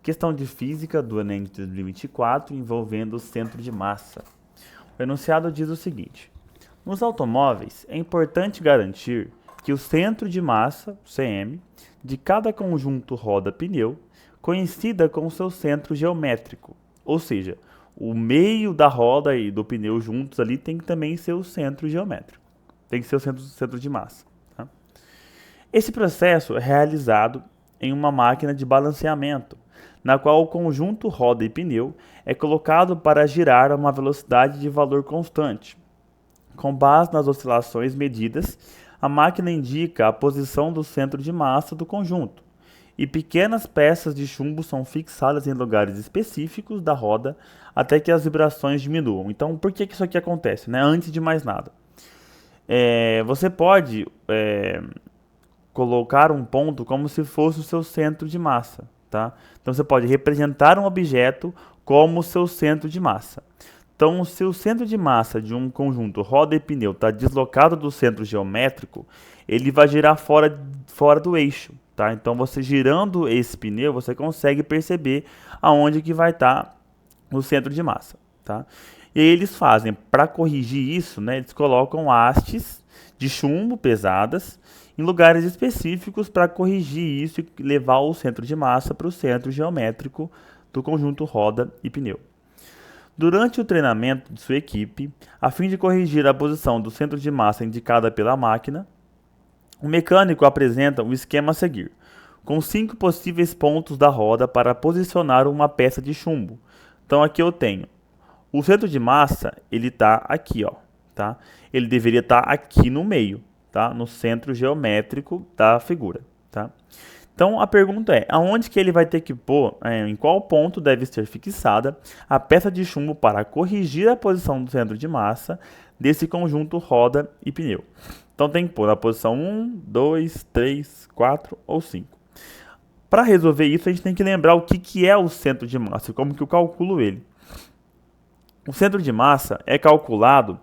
Questão de física do Enem de 2024 envolvendo o centro de massa. O enunciado diz o seguinte: nos automóveis é importante garantir que o centro de massa, CM, de cada conjunto roda-pneu coincida com o seu centro geométrico, ou seja, o meio da roda e do pneu juntos ali tem que também ser o centro geométrico, tem que ser o centro de massa. Tá? Esse processo é realizado em uma máquina de balanceamento, na qual o conjunto roda e pneu é colocado para girar a uma velocidade de valor constante. Com base nas oscilações medidas, a máquina indica a posição do centro de massa do conjunto, e pequenas peças de chumbo são fixadas em lugares específicos da roda até que as vibrações diminuam. Então, por que isso aqui acontece? Antes de mais nada, você pode colocar um ponto como se fosse o seu centro de massa. Tá? Então você pode representar um objeto como seu centro de massa. Então, se o centro de massa de um conjunto roda e pneu está deslocado do centro geométrico, ele vai girar fora do eixo. Tá? Então, você girando esse pneu, você consegue perceber aonde que vai estar o centro de massa. Tá? E aí eles fazem, para corrigir isso, eles colocam hastes de chumbo pesadas em lugares específicos para corrigir isso e levar o centro de massa para o centro geométrico do conjunto roda e pneu. Durante o treinamento de sua equipe, a fim de corrigir a posição do centro de massa indicada pela máquina, o mecânico apresenta o esquema a seguir, com 5 possíveis pontos da roda para posicionar uma peça de chumbo. Então aqui eu tenho o centro de massa, ele está aqui, ó, tá? Ele deveria estar aqui no meio, tá? No centro geométrico da figura, tá? Então a pergunta é, aonde que ele vai ter que pôr, em qual ponto deve ser fixada a peça de chumbo para corrigir a posição do centro de massa desse conjunto roda e pneu? Então tem que pôr na posição 1, 2, 3, 4 ou 5. Para resolver isso, a gente tem que lembrar o que é o centro de massa, como que eu calculo ele. O centro de massa é calculado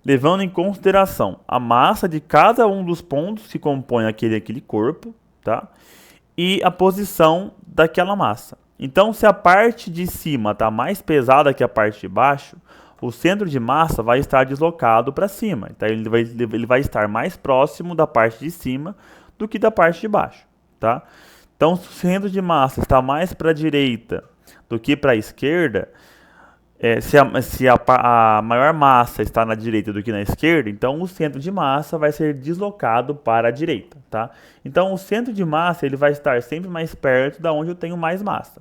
levando em consideração a massa de cada um dos pontos que compõem aquele corpo, tá? E a posição daquela massa. Então, se a parte de cima está mais pesada que a parte de baixo, o centro de massa vai estar deslocado para cima. Então, ele vai estar mais próximo da parte de cima do que da parte de baixo, tá? Então, se o centro de massa está mais para a direita do que para a esquerda, se a maior massa está na direita do que na esquerda, então o centro de massa vai ser deslocado para a direita, tá? Então o centro de massa ele vai estar sempre mais perto da onde eu tenho mais massa.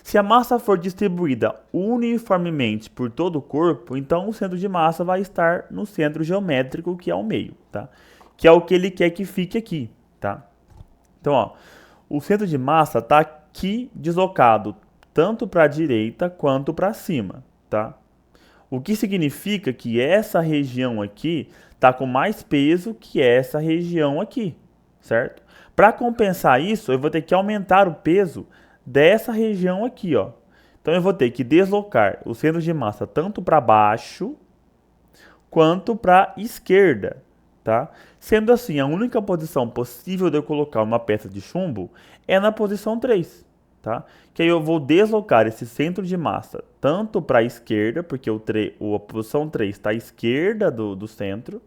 Se a massa for distribuída uniformemente por todo o corpo, então o centro de massa vai estar no centro geométrico, que é o meio, tá? Que é o que ele quer que fique aqui, tá? Então, ó, o centro de massa está aqui deslocado tanto para a direita quanto para cima. Tá? O que significa que essa região aqui está com mais peso que essa região aqui, certo? Para compensar isso, eu vou ter que aumentar o peso dessa região aqui, ó. Então eu vou ter que deslocar o centro de massa tanto para baixo quanto para a esquerda, tá? Sendo assim, a única posição possível de eu colocar uma peça de chumbo é na posição 3. Tá? Que aí eu vou deslocar esse centro de massa tanto para a esquerda, porque a posição 3 está à esquerda do centro,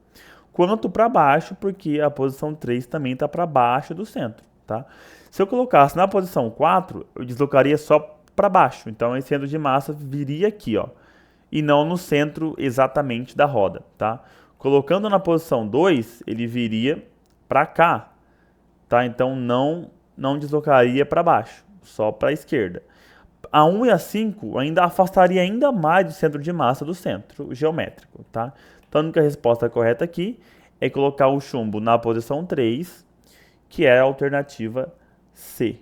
quanto para baixo, porque a posição 3 também está para baixo do centro. Tá? Se eu colocasse na posição 4, eu deslocaria só para baixo. Então esse centro de massa viria aqui, ó, e não no centro exatamente da roda. Tá? Colocando na posição 2, ele viria para cá. Tá? Então não deslocaria para baixo, só para a esquerda. A 1 e a 5 ainda afastaria ainda mais do centro de massa do centro geométrico, tá? Então a única resposta correta aqui é colocar o chumbo na posição 3, que é a alternativa C.